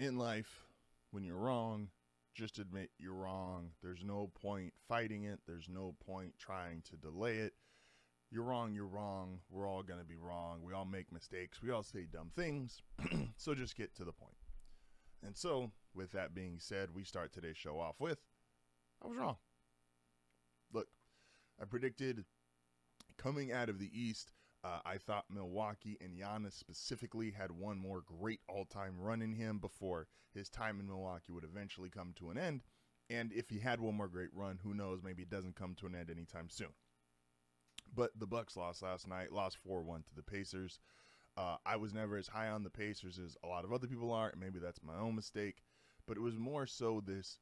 In life, when you're wrong, just admit you're wrong. There's no point fighting it. There's no point trying to delay it. You're wrong, you're wrong. We're all going to be wrong. We all make mistakes. We all say dumb things. So just get to the point. And so, with that being said, we start today's show off with, I was wrong. Look, I predicted coming out of the East, I thought Milwaukee and Giannis specifically had one more great all-time run in him before his time in Milwaukee would eventually come to an end. And if he had one more great run, who knows, maybe it doesn't come to an end anytime soon. But the Bucks lost last night, lost 4-1 to the Pacers. I was never as high on the Pacers as a lot of other people are, and maybe that's my own mistake. But it was more so this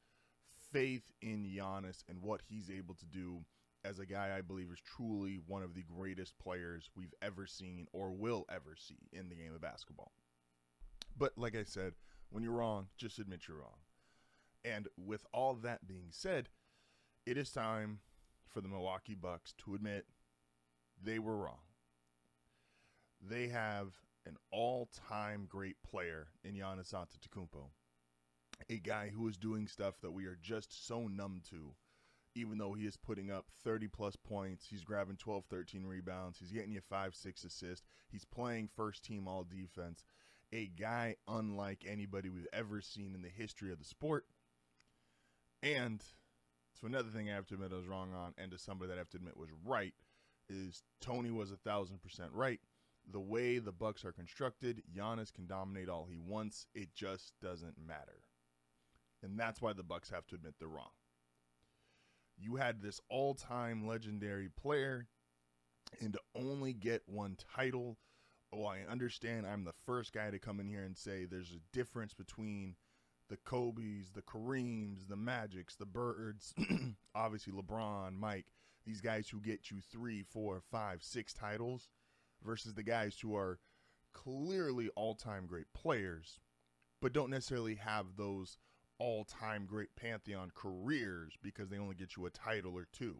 faith in Giannis and what he's able to do as a guy I believe is truly one of the greatest players we've ever seen or will ever see in the game of basketball. But like I said, when you're wrong, just admit you're wrong. And with all that being said, it is time for the Milwaukee Bucks to admit they were wrong. They have an all-time great player in Giannis Antetokounmpo, a guy who is doing stuff that we are just so numb to. Even though he is putting up 30-plus points, he's grabbing 12, 13 rebounds, he's getting you 5, 6 assists, he's playing first-team all-defense, a guy unlike anybody we've ever seen in the history of the sport. And so another thing I have to admit I was wrong on, and to somebody that I have to admit was right, is Tony was 1,000% right. The way the Bucks are constructed, Giannis can dominate all he wants. It just doesn't matter. And that's why the Bucks have to admit they're wrong. You had this all-time legendary player, and to only get one title, I understand I'm the first guy to come in here and say there's a difference between the Kobes, the Kareems, the Magics, the Birds, obviously LeBron, Mike, these guys who get you 3, 4, 5, 6 titles versus the guys who are clearly all-time great players, but don't necessarily have those all-time great pantheon careers because they only get you a title or 2.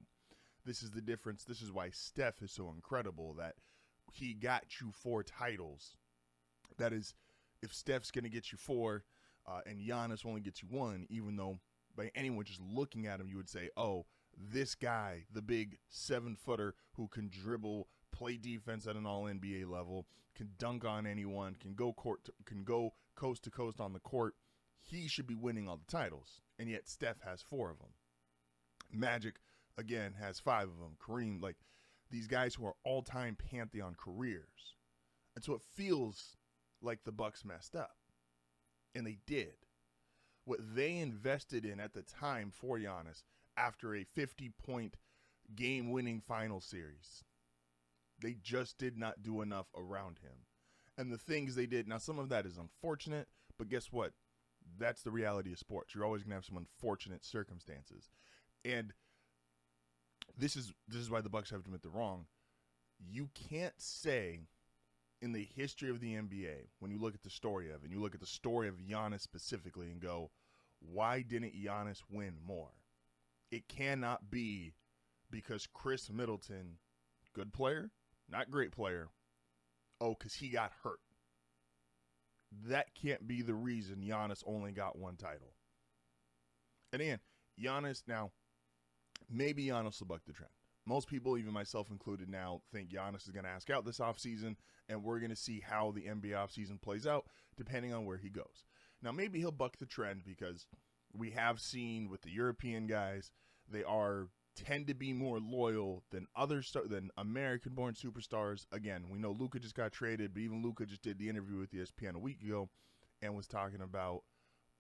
This is the difference. This is why Steph is so incredible, that he got you 4 titles. That is, if Steph's going to get you 4 and Giannis only gets you 1, even though by anyone just looking at him, you would say, oh, this guy, the big 7-footer who can dribble, play defense at an all-NBA level, can dunk on anyone, can go coast to coast on the court, he should be winning all the titles, and yet Steph has 4 of them. Magic, again, has 5 of them. Kareem, like these guys who are all-time pantheon careers. And so it feels like the Bucks messed up, and they did. What they invested in at the time for Giannis after a 50-point game-winning final series, they just did not do enough around him. And the things they did, now some of that is unfortunate, but guess what? That's the reality of sports. You're always going to have some unfortunate circumstances. And this is why the Bucks have to admit they're wrong. You can't say in the history of the NBA, when you look at the story of it, and you look at the story of Giannis specifically and go, why didn't Giannis win more? It cannot be because Chris Middleton, good player, not great player, because he got hurt. That can't be the reason Giannis only got 1 title. And again, Giannis, now, maybe Giannis will buck the trend. Most people, even myself included now, think Giannis is going to ask out this offseason, and we're going to see how the NBA offseason plays out, depending on where he goes. Now, maybe he'll buck the trend because we have seen with the European guys, they tend to be more loyal than than American-born superstars. Again, we know Luka just got traded, but even Luka just did the interview with ESPN a week ago and was talking about,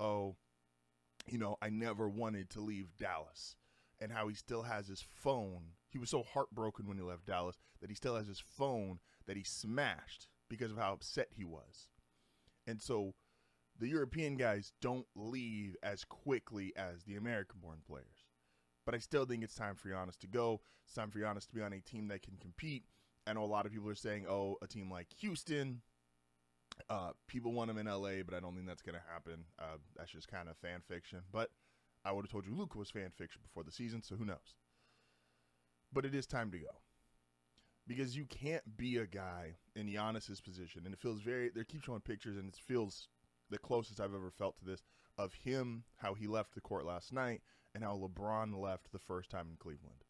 I never wanted to leave Dallas, and how he still has his phone. He was so heartbroken when he left Dallas that he still has his phone that he smashed because of how upset he was. And so the European guys don't leave as quickly as the American-born players. But I still think it's time for Giannis to go. It's time for Giannis to be on a team that can compete. I know a lot of people are saying, a team like Houston. People want him in LA, but I don't think that's going to happen. That's just kind of fan fiction. But I would have told you Luka was fan fiction before the season, so who knows? But it is time to go. Because you can't be a guy in Giannis's position. And it feels they keep showing pictures, and it feels the closest I've ever felt to this, of him, how he left the court last night, and how LeBron left the first time in Cleveland.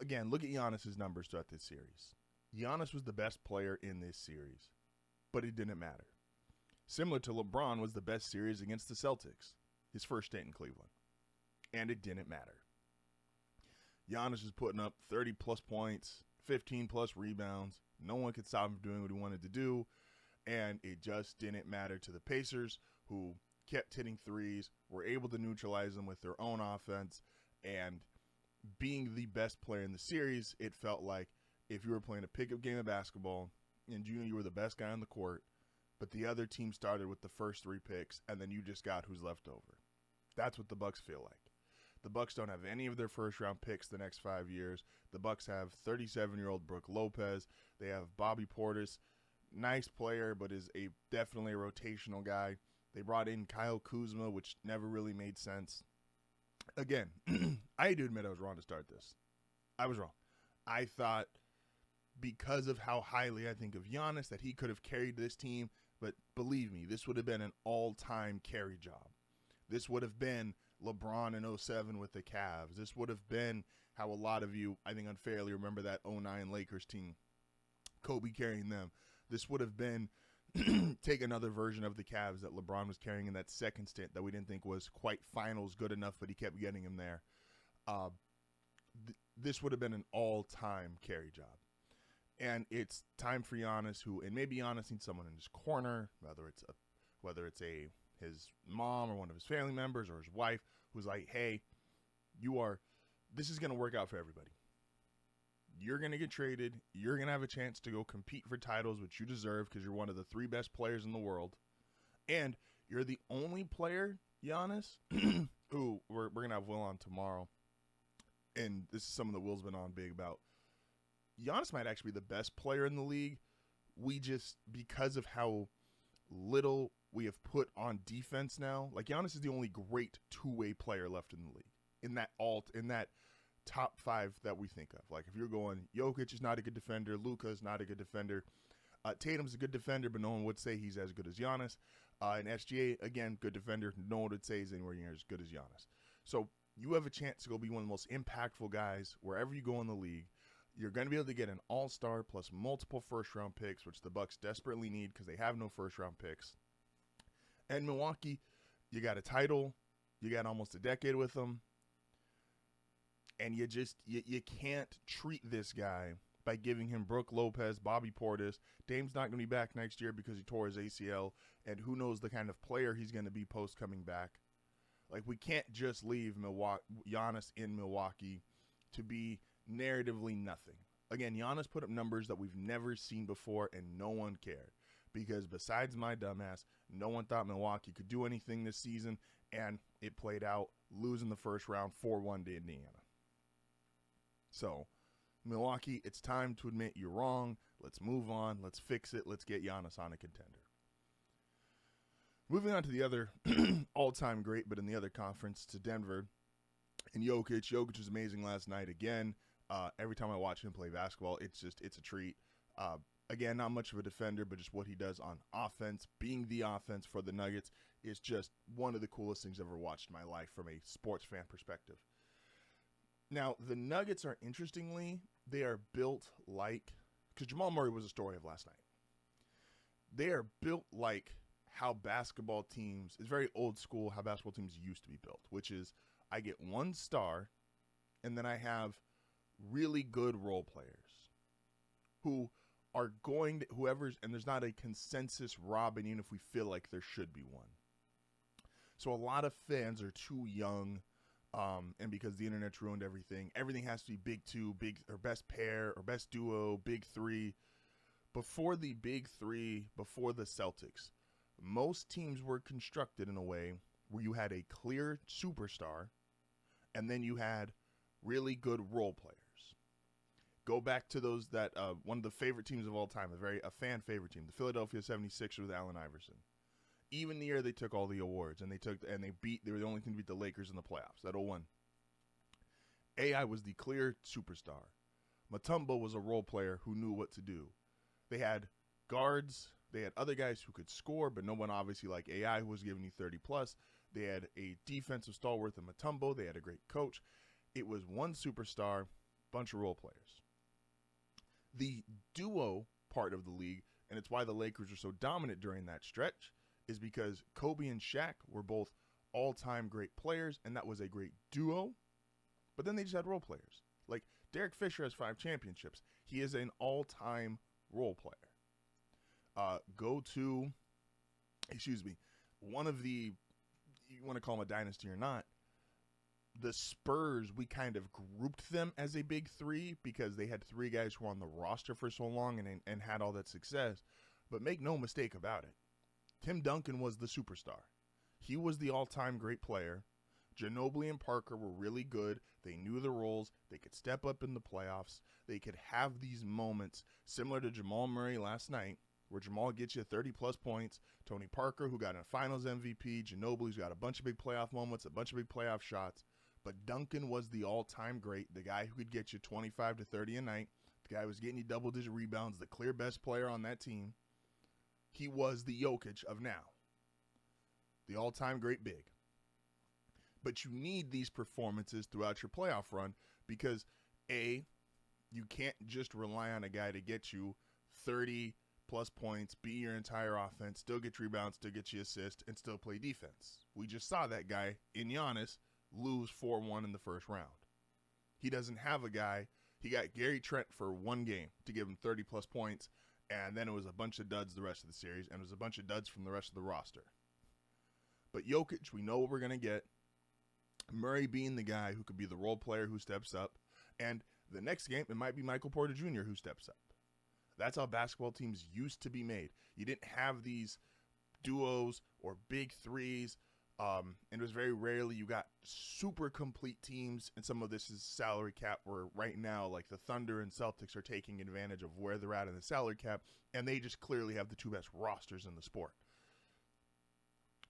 Again, look at Giannis's numbers throughout this series. Giannis was the best player in this series, but it didn't matter. Similar to LeBron was the best series against the Celtics, his first stint in Cleveland, and it didn't matter. Giannis was putting up 30-plus points, 15-plus rebounds. No one could stop him from doing what he wanted to do, and it just didn't matter to the Pacers, who kept hitting threes, were able to neutralize them with their own offense, and being the best player in the series, it felt like if you were playing a pickup game of basketball and you knew you were the best guy on the court, but the other team started with the first 3 picks, and then you just got who's left over. That's what the Bucks feel like. The Bucks don't have any of their first-round picks the next 5 years. The Bucks have 37-year-old Brook Lopez. They have Bobby Portis, nice player, but is definitely a rotational guy. They brought in Kyle Kuzma, which never really made sense. Again, I do admit I was wrong to start this. I was wrong. I thought because of how highly I think of Giannis that he could have carried this team, but believe me, this would have been an all-time carry job. This would have been LeBron in 07 with the Cavs. This would have been how a lot of you, I think unfairly, remember that 09 Lakers team, Kobe carrying them. This would have been take another version of the Cavs that LeBron was carrying in that second stint that we didn't think was quite finals good enough, but he kept getting him there. This would have been an all-time carry job. And it's time for Giannis, and maybe Giannis needs someone in his corner, whether it's his mom or one of his family members or his wife, who's like, hey, this is going to work out for everybody. You're going to get traded. You're going to have a chance to go compete for titles, which you deserve because you're one of the 3 best players in the world. And you're the only player, Giannis, who we're going to have Will on tomorrow. And this is something that Will's been on big about. Giannis might actually be the best player in the league. We just, because of how little we have put on defense now, like Giannis is the only great 2-way player left in the league. In that top 5 that we think of. Like if you're going, Jokic is not a good defender, Luka is not a good defender, Tatum's a good defender, but no one would say he's as good as Giannis. And SGA, again, good defender, no one would say he's anywhere near as good as Giannis. So you have a chance to go be one of the most impactful guys wherever you go in the league. You're going to be able to get an all-star plus multiple first-round picks, which the Bucks desperately need because they have no first-round picks. And Milwaukee, you got a title. You got almost a decade with them. And you can't treat this guy by giving him Brook Lopez, Bobby Portis. Dame's not going to be back next year because he tore his ACL. And who knows the kind of player he's going to be post coming back. Like, we can't just leave Giannis in Milwaukee to be narratively nothing. Again, Giannis put up numbers that we've never seen before, and no one cared. Because besides my dumbass, no one thought Milwaukee could do anything this season, and it played out, losing the first round 4-1 to Indiana. So, Milwaukee, it's time to admit you're wrong. Let's move on. Let's fix it. Let's get Giannis on a contender. Moving on to the other all-time great, but in the other conference, to Denver. And Jokic. Jokic was amazing last night again. Every time I watch him play basketball, it's a treat. Again, not much of a defender, but just what he does on offense, being the offense for the Nuggets, is just one of the coolest things I've ever watched in my life from a sports fan perspective. Now, the Nuggets are, interestingly, they are built like, because Jamal Murray was a story of last night. They are built like how basketball teams, it's very old school how basketball teams used to be built, which is I get one star and then I have really good role players who are going to, and there's not a consensus Robin, even if we feel like there should be one. So a lot of fans are too young, and because the internet's ruined everything has to be big 2, or best pair, or best duo, big 3. Before the big 3, before the Celtics, most teams were constructed in a way where you had a clear superstar, and then you had really good role players. Go back to those that one of the favorite teams of all time, a fan favorite team, the Philadelphia 76ers with Allen Iverson. Even the year they took all the awards and they were the only team to beat the Lakers in the playoffs, that 01. AI was the clear superstar. Mutombo was a role player who knew what to do. They had guards They had other guys who could score, but no one obviously like AI who was giving you 30 plus. They had a defensive stalwart in Mutombo. They had a great coach. It was one superstar, bunch of role players. The duo part of the league, and it's why the Lakers were so dominant during that stretch, is because Kobe and Shaq were both all-time great players, and that was a great duo, but then they just had role players. Like, Derek Fisher has 5 championships. He is an all-time role player. One of the, you want to call them a dynasty or not, the Spurs, we kind of grouped them as a big 3 because they had 3 guys who were on the roster for so long and had all that success. But make no mistake about it, Tim Duncan was the superstar. He was the all-time great player. Ginobili and Parker were really good. They knew the roles. They could step up in the playoffs. They could have these moments similar to Jamal Murray last night, where Jamal gets you 30-plus points. Tony Parker, who got a Finals MVP. Ginobili, who's got a bunch of big playoff moments, a bunch of big playoff shots. But Duncan was the all-time great, the guy who could get you 25 to 30 a night, the guy who was getting you double-digit rebounds, the clear best player on that team. He was the Jokic of now, the all-time great big. But you need these performances throughout your playoff run because, A, you can't just rely on a guy to get you 30-plus points, be your entire offense, still get rebounds, still get you assists, and still play defense. We just saw that guy in Giannis lose 4-1 in the first round. He doesn't have a guy. He got Gary Trent for one game to give him 30-plus points, and then it was a bunch of duds the rest of the series, and it was a bunch of duds from the rest of the roster. But Jokic, we know what we're going to get. Murray being the guy who could be the role player who steps up, and the next game, it might be Michael Porter Jr. who steps up. That's how basketball teams used to be made. You didn't have these duos or big 3s. And it was very rarely you got super complete teams, and some of this is salary cap, where right now, like the Thunder and Celtics are taking advantage of where they're at in the salary cap, and they just clearly have the 2 best rosters in the sport.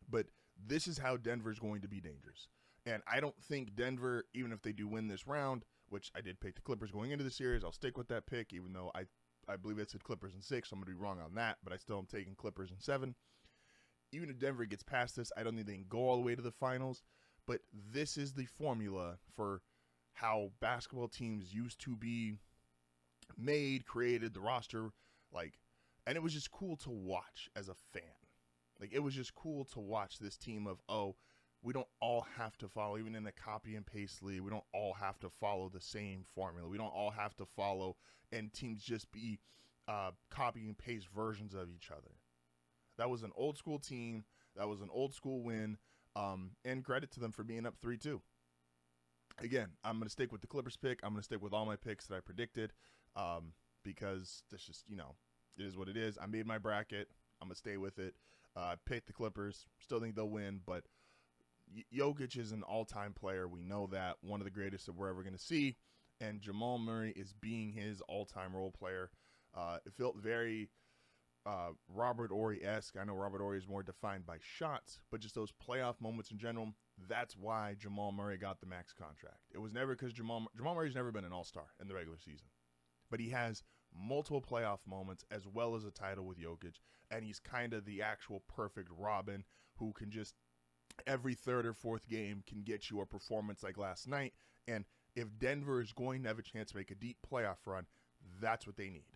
But this is how Denver's going to be dangerous. And I don't think Denver, even if they do win this round, which I did pick the Clippers going into the series, I'll stick with that pick, even though I believe it said Clippers in 6, so I'm going to be wrong on that, but I still am taking Clippers in 7. Even if Denver gets past this, I don't think they can go all the way to the finals. But this is the formula for how basketball teams used to be made, created, the roster. And it was just cool to watch as a fan. It was just cool to watch this team of, we don't all have to follow, even in the copy and paste league, we don't all have to follow the same formula. We don't all have to follow, and teams just be copy and paste versions of each other. That was an old school team. That was an old school win. And credit to them for being up 3-2. Again, I'm going to stick with the Clippers pick. I'm going to stick with all my picks that I predicted because this just, it is what it is. I made my bracket. I'm going to stay with it. Pick the Clippers. Still think they'll win, but Jokic is an all-time player. We know that. One of the greatest that we're ever going to see. And Jamal Murray is being his all-time role player. It felt very Robert Horry-esque. I know Robert Horry is more defined by shots, but just those playoff moments in general, that's why Jamal Murray got the max contract. It was never because Jamal Murray's never been an all-star in the regular season, but he has multiple playoff moments as well as a title with Jokic, and he's kind of the actual perfect Robin who can just every third or fourth game can get you a performance like last night. And if Denver is going to have a chance to make a deep playoff run, that's what they need.